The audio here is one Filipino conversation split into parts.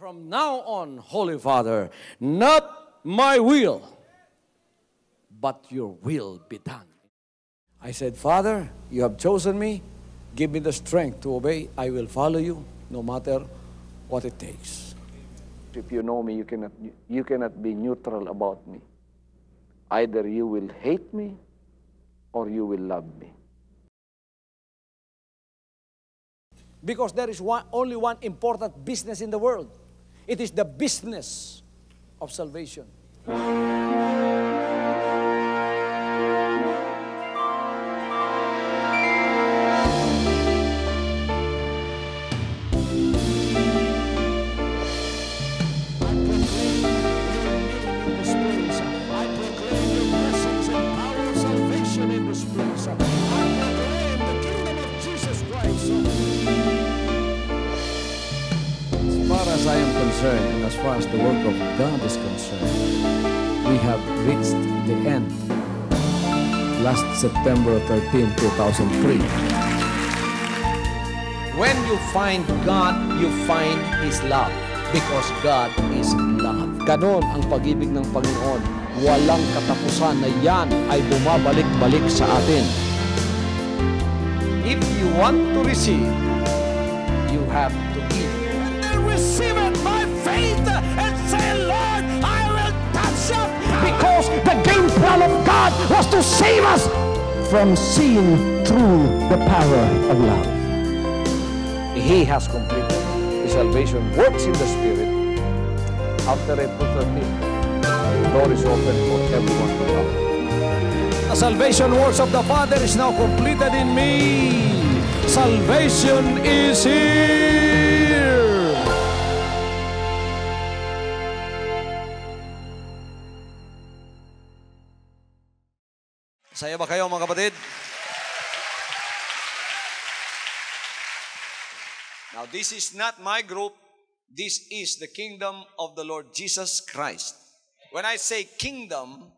From now on, Holy Father, not my will, but your will be done. I said, Father, you have chosen me. Give me the strength to obey. I will follow you no matter what it takes. If you know me, you cannot be neutral about me. Either you will hate me or you will love me. Because there is only one important business in the world. It is the business of salvation. As I am concerned, and as far as the work of God is concerned, we have reached the end. Last September 13, 2003. When you find God, you find His love. Because God is love. Ganon ang pag-ibig ng Panginoon. Walang katapusan na yan ay bumabalik-balik sa atin. If you want to receive, you have to give. Receive it by faith and say, Lord, I will touch up. Because the game plan of God was to save us from seeing through the power of love. He has completed His salvation works in the Spirit. After April 13th, the door is open for everyone to come. The salvation works of the Father is now completed in me. Salvation is here. Saya ba kayo mga kapatid? Now this is not my group. This is the kingdom of the Lord Jesus Christ. When I say kingdom,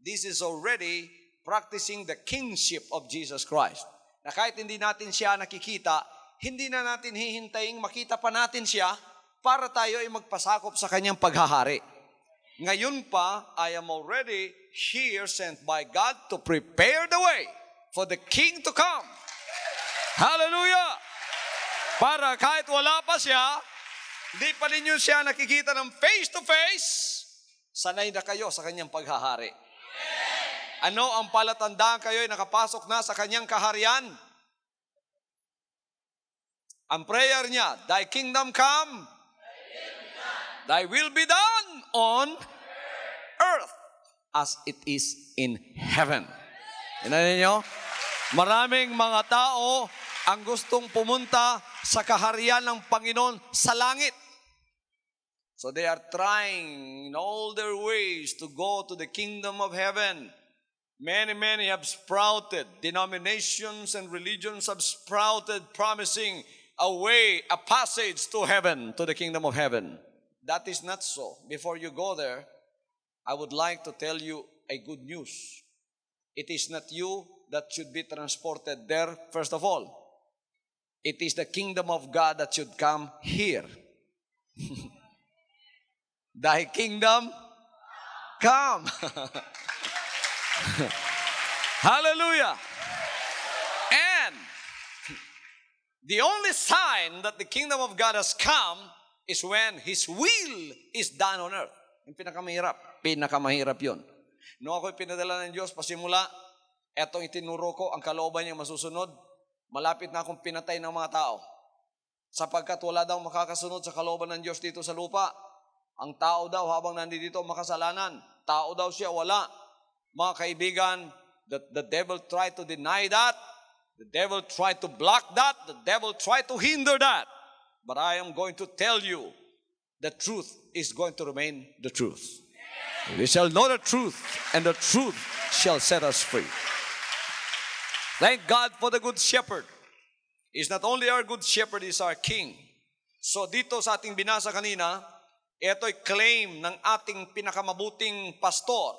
this is already practicing the kingship of Jesus Christ. Na kahit hindi natin siya nakikita, hindi na natin hihintayin makita pa natin siya para tayo ay magpasakop sa kanyang paghahari. Ngayon pa, I am already here sent by God to prepare the way for the King to come. Hallelujah! Para kahit wala pa siya, hindi pa ninyo siya nakikita ng face to face, sanay na kayo sa kanyang paghahari. Ano ang palatandaan kayo ay nakapasok na sa kanyang kaharian? Ang prayer niya, Thy kingdom come, Thy will be done on earth as it is in heaven. Tingnan ninyo, maraming mga tao ang gustong pumunta sa kaharian ng Panginoon sa langit. So they are trying in all their ways to go to the kingdom of heaven. Many have sprouted. Denominations and religions have sprouted, promising a way, a passage to heaven, to the kingdom of heaven. That is not so. Before you go there, I would like to tell you a good news. It is not you that should be transported there, first of all. It is the kingdom of God that should come here. Thy kingdom come. Hallelujah. And the only sign that the kingdom of God has come is when His will is done on earth. Yung pinakamahirap yun. Nung ako'y pinadala ng Diyos, pasimula, etong itinuro ko, ang kalooban niyang masusunod, malapit na akong pinatay ng mga tao. Sapagkat wala daw makakasunod sa kalooban ng Diyos dito sa lupa. Ang tao daw habang nandito makasalanan. Tao daw siya, wala. Mga kaibigan, the devil tried to deny that. The devil tried to block that. The devil tried to hinder that. But I am going to tell you, the truth is going to remain the truth. We shall know the truth, and the truth shall set us free. Thank God for the good shepherd. He's not only our good shepherd, he's our king. So dito sa ating binasa kanina, ito'y claim ng ating pinakamabuting pastor.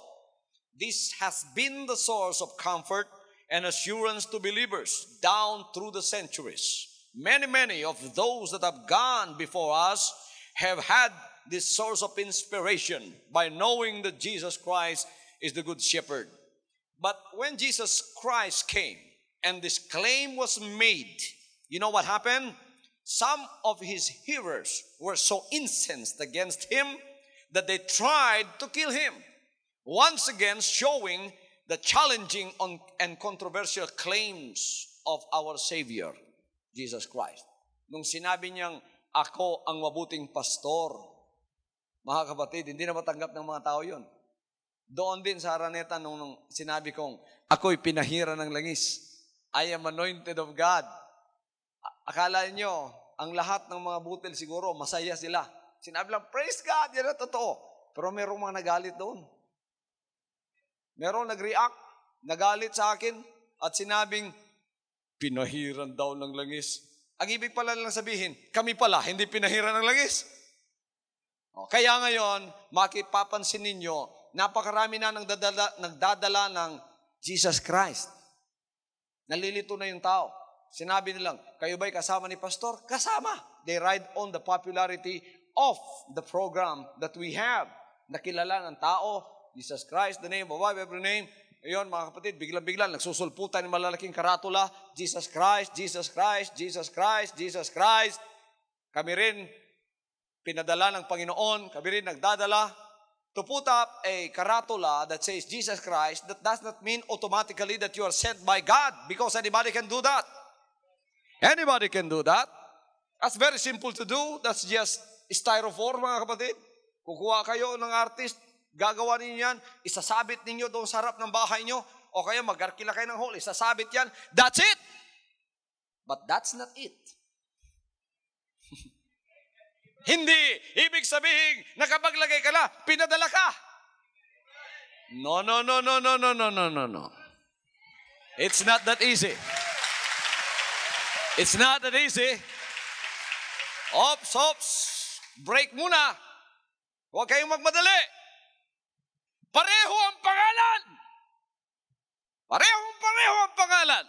This has been the source of comfort and assurance to believers down through the centuries. Many of those that have gone before us have had this source of inspiration by knowing that Jesus Christ is the Good Shepherd. But when Jesus Christ came and this claim was made, you know what happened? Some of his hearers were so incensed against him that they tried to kill him. Once again, showing the challenging and controversial claims of our Savior, Jesus Christ. Nung sinabi niyang, ako ang mabuting pastor, mga kapatid, hindi na matanggap ng mga tao yun. Doon din sa Araneta, nung sinabi kong, ako'y pinahira ng langis. I am anointed of God. Akala niyo, ang lahat ng mga butil siguro, masaya sila. Sinabi lang, praise God, yan ang totoo. Pero merong mga nagalit doon. Merong nag-react, nagalit sa akin, at sinabing, pinahiran daw ng langis. Ang ibig pala lang sabihin, kami pala, hindi pinahiran ng langis. Kaya ngayon, makipapansin ninyo, napakarami na nagdadala ng Jesus Christ. Nalilito na yung tao. Sinabi nilang, kayo ba'y kasama ni Pastor? Kasama. They ride on the popularity of the program that we have. Nakilala ng tao, Jesus Christ, the name above every name. Ayun, mga kapatid, biglang-biglang nagsusulputan ng malalaking karatula, Jesus Christ, Jesus Christ, Jesus Christ, Jesus Christ. Kami rin, pinadala ng Panginoon, kami rin nagdadala. To put up a karatula that says Jesus Christ, that does not mean automatically that you are sent by God, because anybody can do that. Anybody can do that. That's very simple to do. That's just styrofoam, mga kapatid. Kukuha kayo ng artist, gagawa ninyo yan, isasabit ninyo doon sa harap ng bahay nyo, o kaya mag-arkila kayo ng hall, isasabit yan. That's it! But that's not it. Hindi ibig sabihin, nakapaglagay ka na, pinadala ka. No, no, no, no, no, no, no, no, no, no. It's not that easy. It's not that easy. Ops. Break muna. Huwag kayong magmadali. Pareho ang pangalan. Pareho ang pangalan.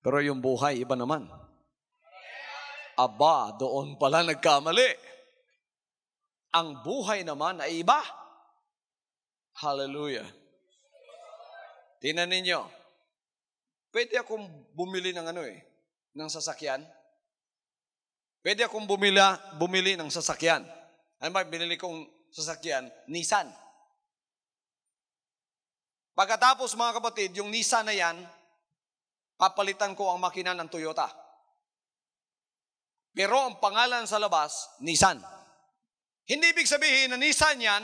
Pero yung buhay, iba naman. Aba, doon pala nagkamali. Ang buhay naman ay iba. Hallelujah. Tingnan ninyo. Pwede akong bumili ng ng sasakyan. Pwede akong bumili ng sasakyan. Ano ba, binili kong sasakyan? Nissan. Pagkatapos, mga kapatid, yung Nissan na yan, papalitan ko ang makina ng Toyota. Pero ang pangalan sa labas, Nissan. Hindi ibig sabihin na Nissan yan,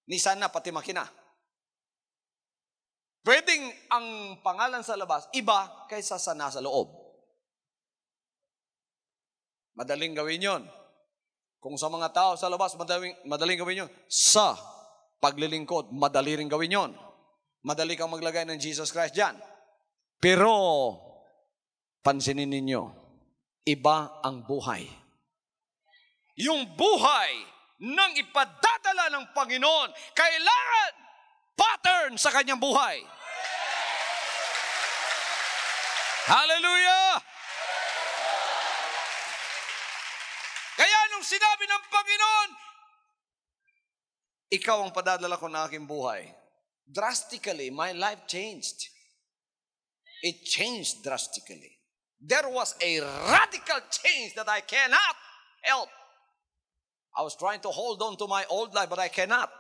Nissan na pati makina. Pwedeng ang pangalan sa labas, iba kaysa sa nasa loob. Madaling gawin yon. Kung sa mga tao sa labas, madaling gawin yon. Sa paglilingkod, madali rin gawin yon. Madali kang maglagay ng Jesus Christ dyan. Pero, pansinin ninyo, iba ang buhay. Yung buhay ng ipadadala ng Panginoon, kailangan pattern sa kanyang buhay. Hallelujah! Kaya nung sinabi ng Panginoon, ikaw ang padadala ko ng aking buhay. Drastically, my life changed. It changed drastically. There was a radical change that I cannot help. I was trying to hold on to my old life, but I cannot.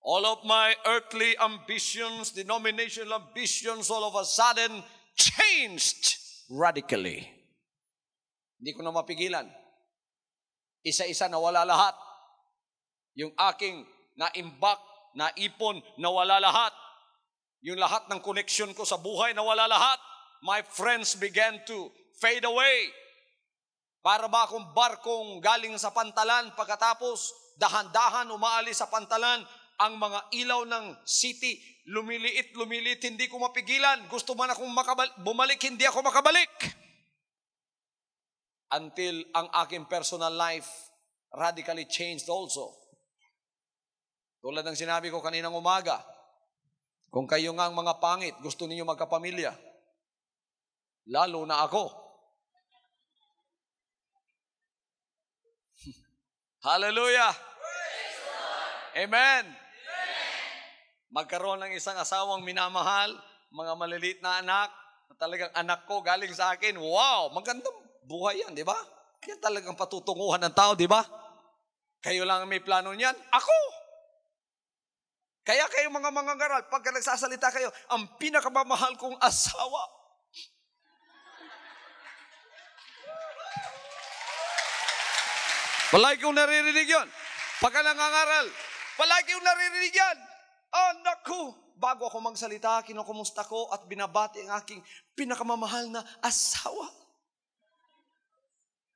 All of my earthly ambitions, denominational ambitions, all of a sudden changed radically. Hindi ko na mapigilan. Isa-isa nawala lahat. Yung aking naimbak, naipon, nawala lahat. Yung lahat ng connection ko sa buhay, nawala lahat. My friends began to fade away. Para ba akong barkong galing sa pantalan, pagkatapos dahan-dahan umaalis sa pantalan, ang mga ilaw ng city, lumiliit, hindi ko mapigilan. Gusto man akong bumalik, hindi ako makabalik. Until ang aking personal life radically changed also. Tulad ng sinabi ko kaninang umaga, kung kayo nga ang mga pangit, gusto ninyo magkapamilya, lalo na ako, Hallelujah! Amen! Magkaroon ng isang asawang minamahal, mga maliliit na anak, na talagang anak ko galing sa akin. Wow! Magandang buhay yan, di ba? Yan talagang patutunguhan ng tao, di ba? Kayo lang may plano niyan. Ako! Kaya kayo mga mangangaral, pagka nagsasalita kayo, ang pinakamamahal kong asawa. Palagi kong naririnig yun. Pagka nangangaral, palagi kong naririnig yan. Anak ko, bago ako magsalita, kinukumusta ko at binabati ang aking pinakamamahal na asawa.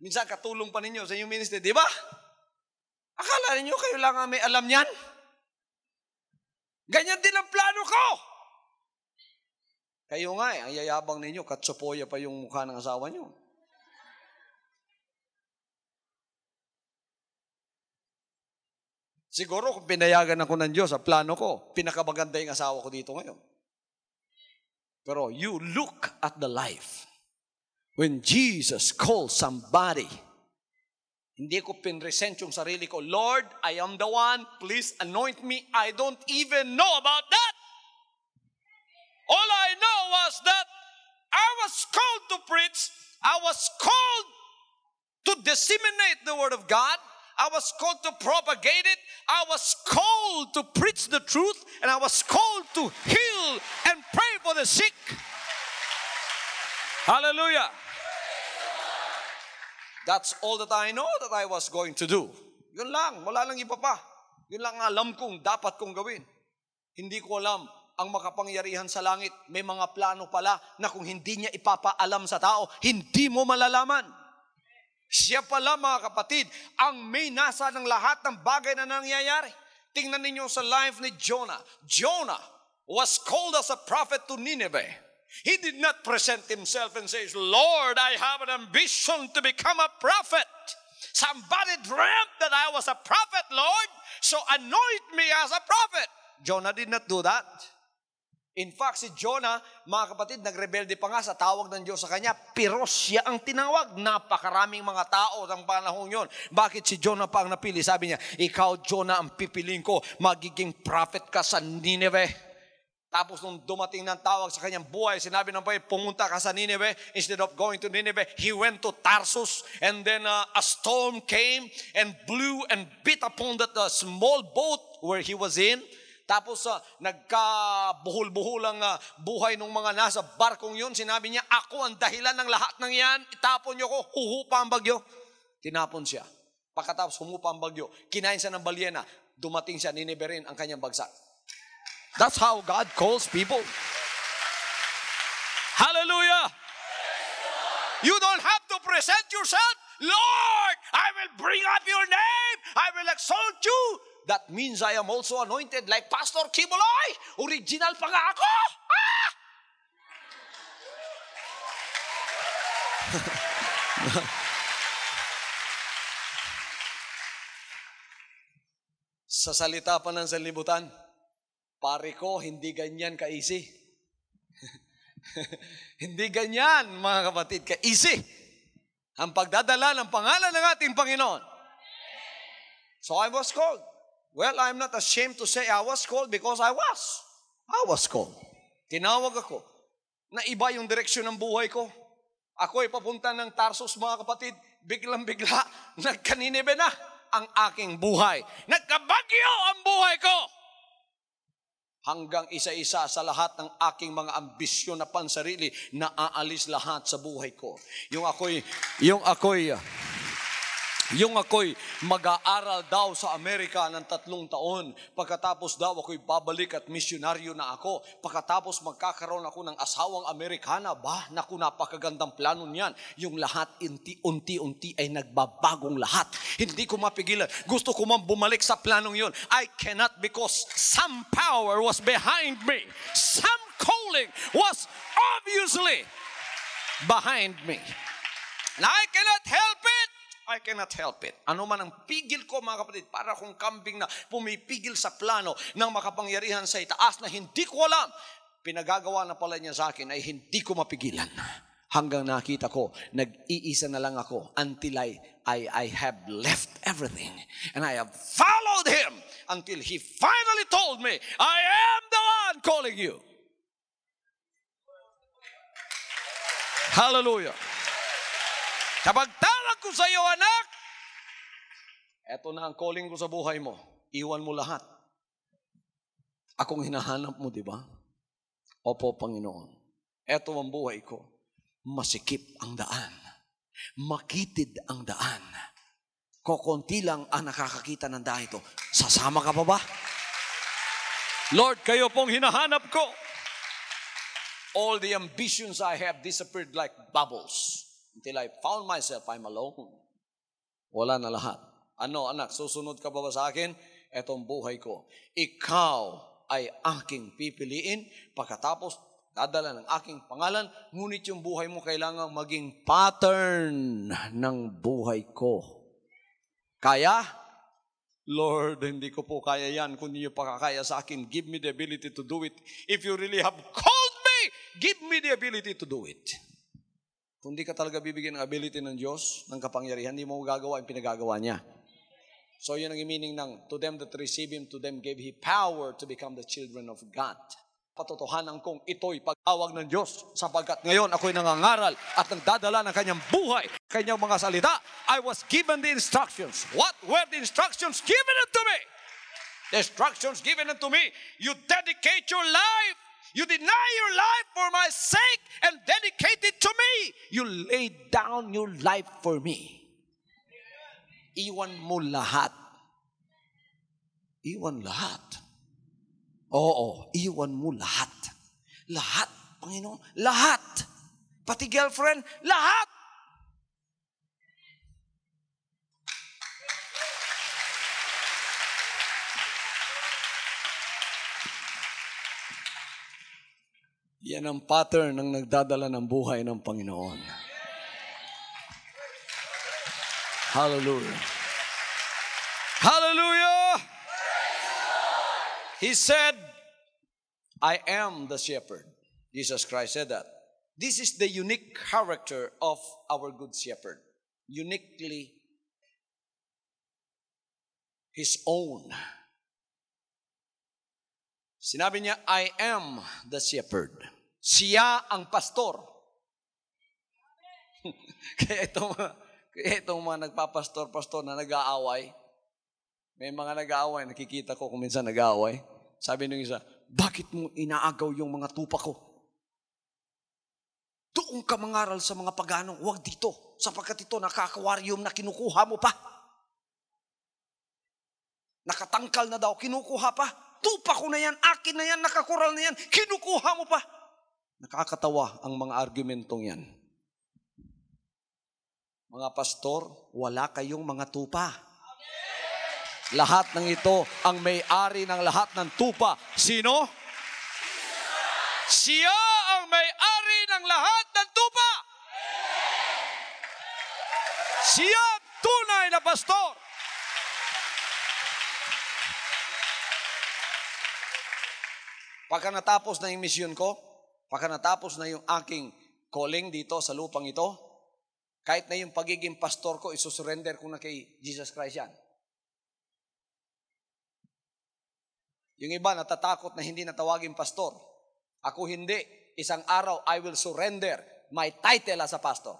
Minsan katulong pa ninyo sa inyong ministry, di ba? Akala ninyo kayo lang ang may alam niyan? Ganyan din ang plano ko. Kayo nga ang yayabang ninyo, katsupoya pa yung mukha ng asawa nyo. Siguro kung pinayagan ako ng Diyos sa plano ko, pinakamaganda yung asawa ko dito ngayon. Pero you look at the life. When Jesus called somebody, hindi ko pinresent yung sarili ko, Lord, I am the one, please anoint me. I don't even know about that. All I know was that I was called to preach. I was called to disseminate the word of God. I was called to propagate it. I was called to preach the truth. And I was called to heal and pray for the sick. Hallelujah. That's all that I know that I was going to do. Yun lang. Wala lang iba pa. Yun lang alam kong dapat kong gawin. Hindi ko alam ang makapangyarihan sa langit. May mga plano pala na kung hindi niya ipapaalam sa tao, hindi mo malalaman. Siya pala mga kapatid, ang may nasa ng lahat ng bagay na nangyayari. Tingnan ninyo sa life ni Jonah. Jonah was called as a prophet to Nineveh. He did not present himself and say, Lord, I have an ambition to become a prophet. Somebody dreamt that I was a prophet, Lord, so anoint me as a prophet. Jonah did not do that. In fact, si Jonah, mga kapatid, nagrebelde pa nga sa tawag ng Diyos sa kanya, pero siya ang tinawag. Napakaraming mga tao ng panahon yun. Bakit si Jonah pa ang napili? Sabi niya, ikaw, Jonah, ang pipiliin ko, magiging prophet ka sa Nineveh. Tapos nung dumating ng tawag sa kanyang buhay, sinabi ng Panginoon, pumunta ka sa Nineveh. Instead of going to Nineveh, he went to Tarsus. And then a storm came and blew and beat upon that small boat where he was in. Tapos nagkabuhol-buhol ang buhay ng mga nasa barkong yun. Sinabi niya, ako ang dahilan ng lahat ng yan. Itapon niyo ko, huhupa ang bagyo. Tinapon siya. Pagkatapos humupa ang bagyo, kinain siya ng balyena. Dumating siya, Nineveh rin ang kanyang bagsak. That's how God calls people. Hallelujah! You don't have to present yourself. Lord, I will bring up your name. I will exalt you. That means I am also anointed like Pastor Kibuloy. Original pa nga ako. Ah! Sa salita pa ng sanlibutan, pare ko, hindi ganyan ka-easy. Hindi ganyan, mga kapatid, ka-easy. Ang pagdadala ng pangalan ng ating Panginoon. So I was called. Well, I'm not ashamed to say I was called because I was called. Tinawag ako na iba yung direksyon ng buhay ko. Ako ay papunta ng Tarsus, mga kapatid. Biglang-bigla, nagka-Nineveh na ang aking buhay. Nagkabagyo ang buhay ko. Hanggang isa-isa sa lahat ng aking mga ambisyon na pansarili, naaalis lahat sa buhay ko. Yung ako'y mag-aaral daw sa Amerika ng 3 taon. Pagkatapos daw ako'y babalik at misyonaryo na ako. Pagkatapos magkakaroon ako ng asawang Amerikana. Naku, napakagandang plano niyan. Yung lahat unti-unti ay nagbabagong lahat. Hindi ko mapigilan. Gusto ko man bumalik sa planong yun. I cannot because some power was behind me. Some calling was obviously behind me. And I cannot help it. I cannot help it. Ano man ang pigil ko, mga kapatid, para kung kambing na pumipigil sa plano ng makapangyarihan sa itaas na hindi ko alam, pinagagawa na pala niya sa akin ay hindi ko mapigilan. Hanggang nakita ko, nag-iisa na lang ako until I have left everything. And I have followed Him until He finally told me, I am the one calling you. Hallelujah. Kapag tawag ko sa iyo, anak, eto na ang calling ko sa buhay mo. Iwan mo lahat. Akong hinahanap mo, di ba? Opo, Panginoon. Eto ang buhay ko. Masikip ang daan. Makitid ang daan. Kokonti lang ang nakakakita ng daan ito. Sasama ka pa ba? Lord, kayo pong hinahanap ko. All the ambitions I have disappeared like bubbles until I found myself, I'm alone. Wala na lahat. Ano, anak, susunod ka ba sa akin? Etong buhay ko. Ikaw ay aking pipiliin pagkatapos dadala ng aking pangalan, ngunit yung buhay mo kailangan maging pattern ng buhay ko. Kaya? Lord, hindi ko po kaya yan. Kung hindi nyo pakakaya sa akin, give me the ability to do it. If you really have called me, give me the ability to do it. Kung di ka talaga bibigyan ng ability ng Diyos, ng kapangyarihan, hindi mo gagawa ang pinagagawa niya. So yun ang meaning ng, to them that receive Him, to them gave He power to become the children of God. Patotohanan kong ito'y pagtawag ng Diyos sapagkat ngayon ako'y nangangaral at nagdadala ng kanyang buhay, kanyang mga salita. I was given the instructions. What were the instructions given unto me? The instructions given unto me, you dedicate your life. You deny your life for my sake and dedicate it to me. You lay down your life for me. Iwan mo lahat. Iwan lahat. Oo, iwan mo lahat. Lahat, Panginoon, lahat. Pati girlfriend, lahat. Yan ang pattern ng nagdadala ng buhay ng Panginoon. Hallelujah. Hallelujah! He said, I am the shepherd. Jesus Christ said that. This is the unique character of our good shepherd. Uniquely His own. Sinabi niya, I am the shepherd. Siya ang pastor. Kaya itong mga nagpapastor-pastor na nag-aaway, may mga nag-aaway, nakikita ko kung minsan nag-aaway. Sabi nung isa, bakit mo inaagaw yung mga tupa ko? Doon ka mangaral sa mga pagano, huwag dito, sapagkat ito nakaka-aquarium na kinukuha mo pa. Nakatangkal na daw, kinukuha pa. Tupa ko na yan, akin na yan, nakakural na yan, kinukuha mo pa. Nakakatawa ang mga argumentong yan. Mga pastor, wala kayong mga tupa. Lahat ng ito, ang may-ari ng lahat ng tupa. Sino? Siya ang may-ari ng lahat ng tupa. Siya tunay na pastor. Pagka natapos na yung misyon ko, pagka natapos na yung aking calling dito sa lupang ito, kahit na yung pagiging pastor ko, isusurrender ko na kay Jesus Christ yan. Yung iba natatakot na hindi natawagin pastor. Ako hindi. Isang araw, I will surrender my title as a pastor.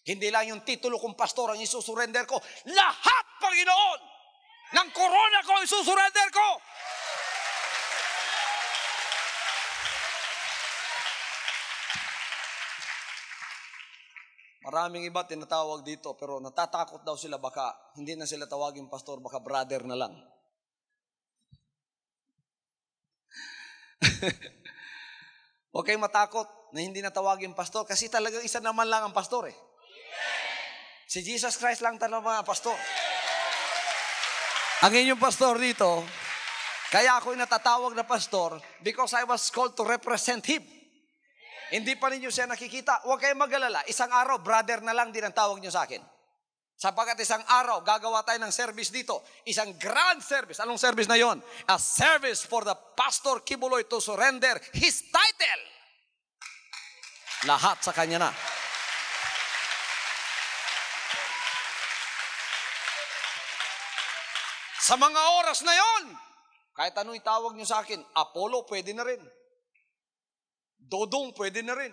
Hindi lang yung titulo kong pastor ang isusurrender ko. Lahat, Panginoon, ng corona ko isusurrender ko. Maraming iba tinatawag dito, pero natatakot daw sila baka hindi na sila tawagin pastor, baka brother na lang. Huwag kayong matakot na hindi natawagin pastor kasi talagang isa naman lang ang pastor eh. Si Jesus Christ lang talaga ang pastor. Ang inyong pastor dito, kaya ako'y natatawag na pastor because I was called to represent Him. Hindi pa ninyo siya nakikita. Huwag kayong mag-alala. Isang araw, brother na lang din ang tawag nyo sa akin. Sapagkat isang araw, gagawa tayo ng service dito. Isang grand service. Anong service na yon? A service for the Pastor Kibuloy to surrender his title. Lahat sa Kanya na. Sa mga oras na yon, kahit anong itawag nyo sa akin, Apollo, pwede na rin. Dodong, pwede na rin.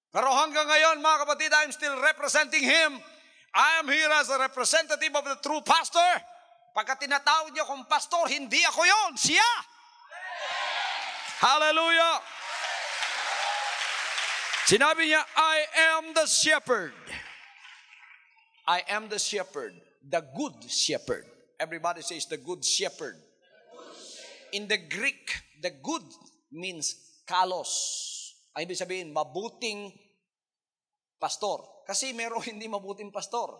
Pero hanggang ngayon, mga kapatid, I'm still representing Him. I am here as a representative of the true pastor. Pagka tinatawag niyo akong pastor, hindi ako yon, siya. Hallelujah. Sinabi niya, I am the shepherd. I am the shepherd, the good shepherd. Everybody says the good shepherd. In the Greek, the good means kalos. Ay, ibig sabihin, mabuting pastor. Kasi merong hindi mabuting pastor.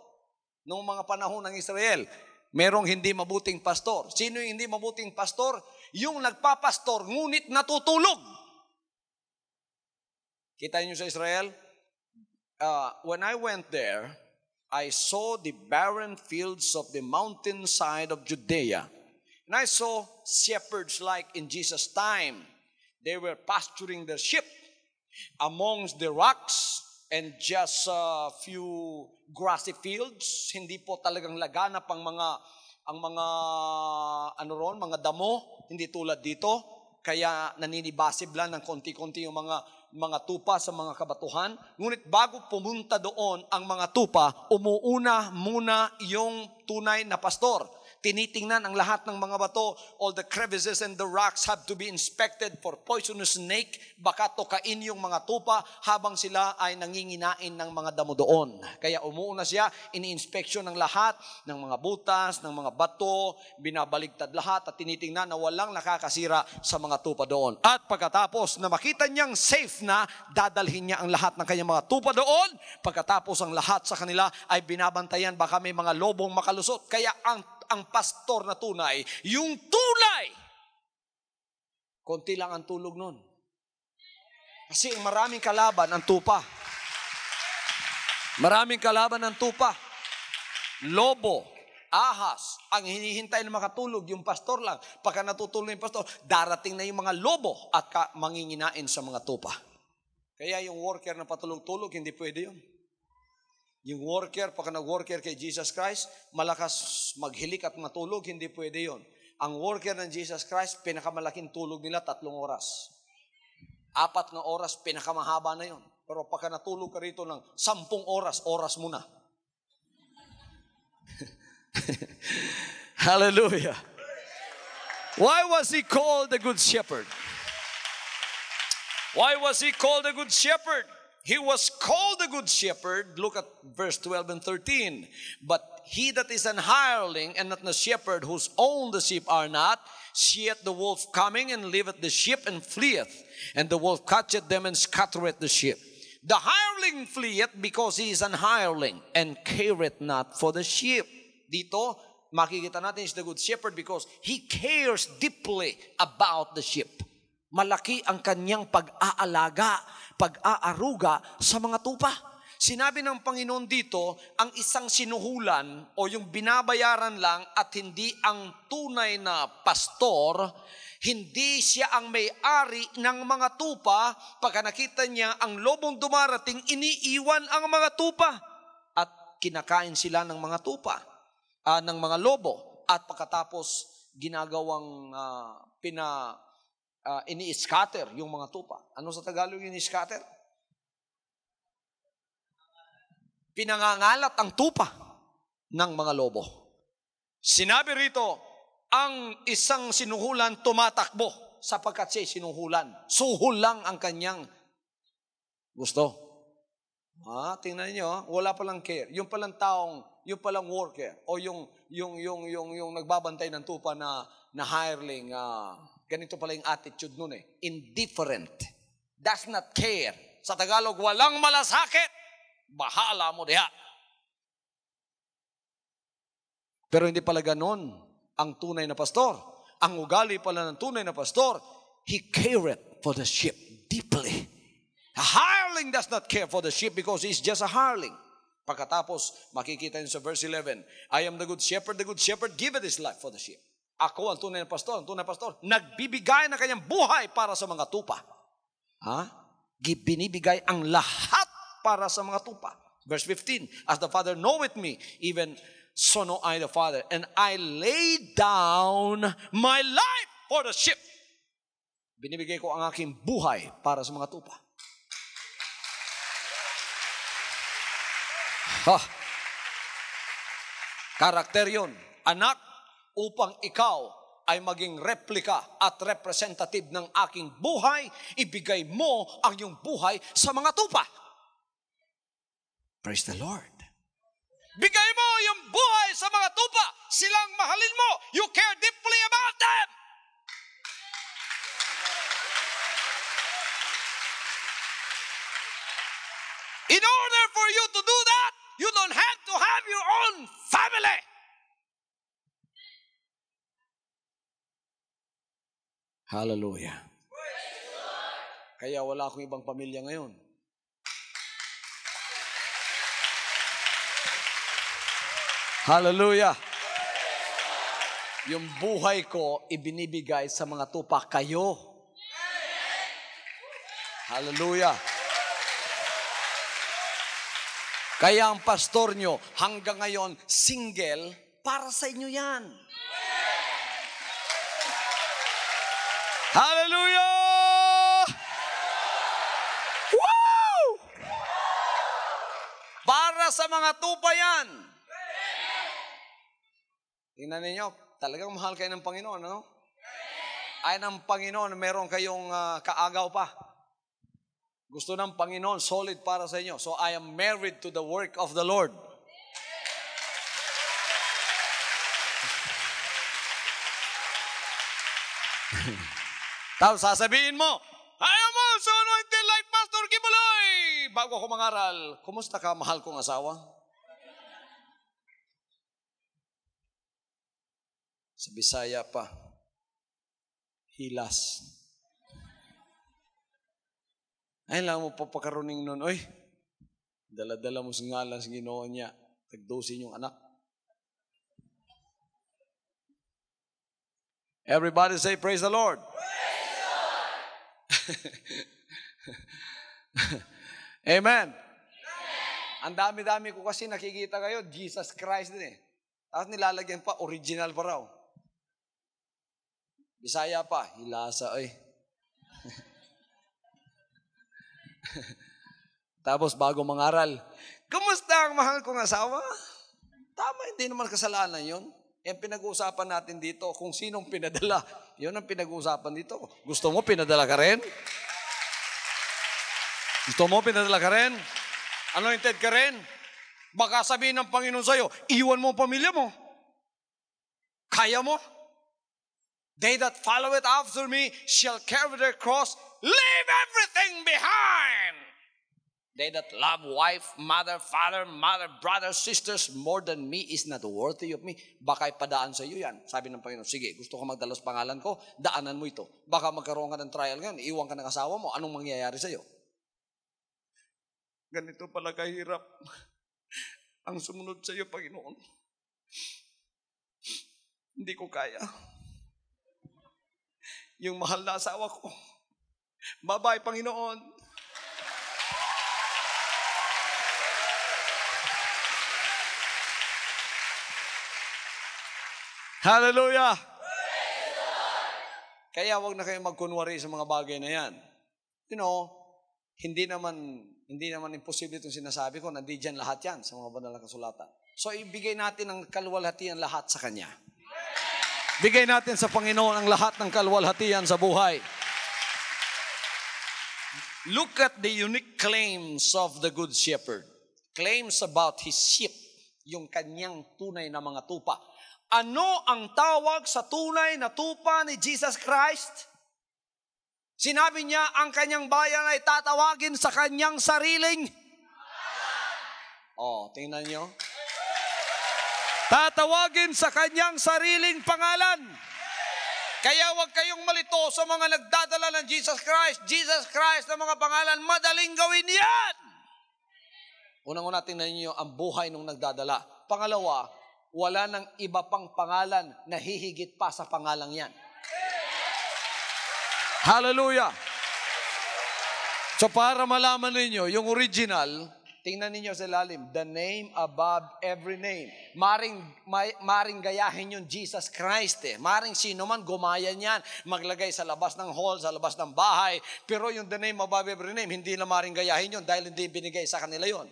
Noong mga panahon ng Israel, merong hindi mabuting pastor. Sino yung hindi mabuting pastor? Yung nagpapastor, ngunit natutulog. Kita niyo sa Israel? When I went there, I saw the barren fields of the mountainside of Judea. And I saw shepherds like in Jesus' time. They were pasturing their sheep amongst the rocks and just a few grassy fields. Hindi po talagang laganap ang mga mga damo, hindi tulad dito. Kaya naninibasib lang ng konti-konti yung mga tupa sa mga kabatuhan. Ngunit bago pumunta doon ang mga tupa, umuuna muna yung tunay na pastor. Tinitingnan ang lahat ng mga bato. All the crevices and the rocks have to be inspected for poisonous snake. Baka tokain yung mga tupa habang sila ay nanginginain ng mga damo doon. Kaya umuuna siya, ini-inspeksyon ng lahat ng mga butas, ng mga bato, binabaligtad lahat at tinitingnan na walang nakakasira sa mga tupa doon. At pagkatapos na makita niyang safe na, dadalhin niya ang lahat ng kanyang mga tupa doon. Pagkatapos ang lahat sa kanila ay binabantayan, baka may mga lobong makalusot. Kaya ang pastor na tunay, yung tunay, konti lang ang tulog nun. Kasi maraming kalaban ang tupa. Maraming kalaban ang tupa. Lobo, ahas, ang hinihintay na makatulog, yung pastor lang. Pagka natutulog yung pastor, darating na yung mga lobo at manginginain sa mga tupa. Kaya yung worker na patulog-tulog, hindi pwede yun. Yung worker, pagka nag-worker kay Jesus Christ, malakas maghilik at matulog, hindi pwede yon. Ang worker ng Jesus Christ, pinakamalaking tulog nila, 3 oras. 4 na oras, pinakamahaba na yon. Pero pagka natulog ka rito ng 10 oras, oras mo na. Hallelujah. Why was he called the Good Shepherd? Why was he called the Good Shepherd? He was called the Good Shepherd. Look at verse 12 and 13. But he that is an hireling and not the shepherd, whose own the sheep are not, seeth the wolf coming, and leaveth the sheep, and fleeth. And the wolf catcheth them, and scattereth the sheep. The hireling fleeth, because he is an hireling, and careth not for the sheep. Dito, makikita natin is the Good Shepherd because he cares deeply about the sheep. Malaki ang kanyang pag-aalaga, pag-aaruga sa mga tupa. Sinabi ng Panginoon dito, ang isang sinuhulan o yung binabayaran lang at hindi ang tunay na pastor, hindi siya ang may-ari ng mga tupa. Pagka nakita niya ang lobong dumarating, iniiwan ang mga tupa at kinakain sila ng mga tupa, ng mga lobo. At pagkatapos ginagawang ini-scatter yung mga tupa. Ano sa Tagalog yung ini-scatter? Pinangangalat ang tupa ng mga lobo. Sinabi rito, ang isang sinuhulan tumatakbo sapagkat siya sinuhulan. Suhol lang ang kanyang gusto. Tingnan niyo, wala palang care. Yung palang taong, yung palang worker o yung nagbabantay ng tupa na hireling, ganito pala yung attitude nun indifferent. Does not care. Sa Tagalog, walang malasakit. Bahala mo diha. Pero hindi pala ganon ang tunay na pastor. Ang ugali pala ng tunay na pastor, he careth for the sheep deeply. A hireling does not care for the sheep because he's just a hireling. Pagkatapos, makikita niyo sa verse 11, I am the good shepherd giveth his life for the sheep. Ako ang tunay na pastor, nagbibigay ng kanyang buhay para sa mga tupa. Binibigay ang lahat para sa mga tupa. Verse 15, as the Father knoweth me, even so know I the Father, and I lay down my life for the sheep. Binibigay ko ang aking buhay para sa mga tupa. Karakter yun. Anak, upang ikaw ay maging replika at representative ng aking buhay, ibigay mo ang iyong buhay sa mga tupa. Praise the Lord. Bigay mo yung buhay sa mga tupa. Silang mahalin mo. You care deeply about them. In order for you to do that, you don't have to have your own family. Hallelujah. Kaya wala akong ibang pamilya ngayon. Hallelujah. Yung buhay ko ibinibigay sa mga tupa, kayo. Hallelujah. Kaya ang pastor nyo hanggang ngayon single, para sa inyo yan. Hallelujah! Woo! Para sa mga tupa yan. Tingnan ninyo, talagang mahal kayo ng Panginoon, ano? Ay ng Panginoon, meron kayong kaagaw pa. Gusto ng Panginoon, solid para sa inyo. So I am married to the work of the Lord. Tapos sasabihin mo, I am also anointed like Pastor Kibuloy. Bago ako mangaral, kumusta ka, mahal kong asawa? Sa Bisaya pa, hilas. Ay lang mo papakaruning nun, oy, dala-dala mo sa ngalan sa Ginoo niya, tagdusin yung anak. Everybody say, praise the Lord. Praise the Lord. Amen. Ang dami-dami ko kasi nakikita kayo, Jesus Christ din eh. Tapos nilalagyan pa, original pa raw. Bisaya pa, hilasa, oy. Tapos bago mangaral, kumusta ang mahal kong asawa? Tama, hindi naman kasalanan yun. Yan pinag-uusapan natin dito, kung sinong pinadala. Yun ang pinag-uusapan dito. Gusto mo, pinadala ka rin? Gusto mo, pinadala ka rin? Anointed ka rin? Baka sabihin ng Panginoon sa'yo, iwan mo ang pamilya mo. Kaya mo? They that follow it after me shall carry their cross, leave everything behind. They that love wife, mother, father, brother, sisters more than me is not worthy of me. Baka ipadaan sa iyo yan. Sabi ng Panginoon, sige, gusto ko magdalos pangalan ko, daanan mo ito. Baka magkaroon ka ng trial ngayon, iwan ka ng asawa mo, anong mangyayari sa iyo? Ganito pala kahirap ang sumunod sa iyo, Panginoon. Hindi ko kaya. Yung mahal na asawa ko, bye-bye, Panginoon. Hallelujah! Kaya wag na kayong magkunwari sa mga bagay na yan. You know, hindi naman imposible itong sinasabi ko, nandiyan lahat yan sa mga banal na kasulatan. So, ibigay natin ang kalwalhatian lahat sa Kanya. Bigay natin sa Panginoon ang lahat ng kalwalhatian sa buhay. Look at the unique claims of the Good Shepherd. Claims about His sheep, yung kanyang tunay na mga tupa. Ano ang tawag sa tunay na tupa ni Jesus Christ? Sinabi niya, ang kanyang bayan ay tatawagin sa kanyang sariling. Tingnan niyo. Tatawagin sa kanyang sariling pangalan. Kaya huwag kayong malito sa mga nagdadala ng Jesus Christ. Jesus Christ na mga pangalan, madaling gawin yan. Unang-una, tingnan niyo ang buhay nung nagdadala. Pangalawa, wala nang iba pang pangalan na hihigit pa sa pangalang yan. Hallelujah! So para malaman ninyo, yung original, tingnan ninyo sa lalim, the name above every name. Maring gayahin yung Jesus Christ eh. Maring sino man gumaya niyan, maglagay sa labas ng hall, sa labas ng bahay. Pero yung the name above every name, hindi na maring gayahin yun dahil hindi binigay sa kanila yun.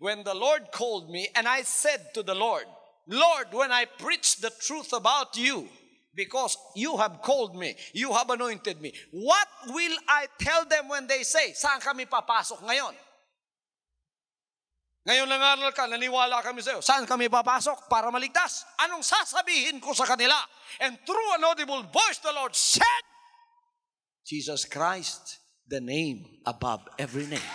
When the Lord called me, and I said to the Lord, Lord, when I preach the truth about you, because you have called me, you have anointed me, what will I tell them when they say, saan kami papasok ngayon? Ngayon nangaral ka, naniwala kami sa iyo. Saan kami papasok para maligtas? Anong sasabihin ko sa kanila? And through an audible voice, the Lord said, Jesus Christ, the name above every name.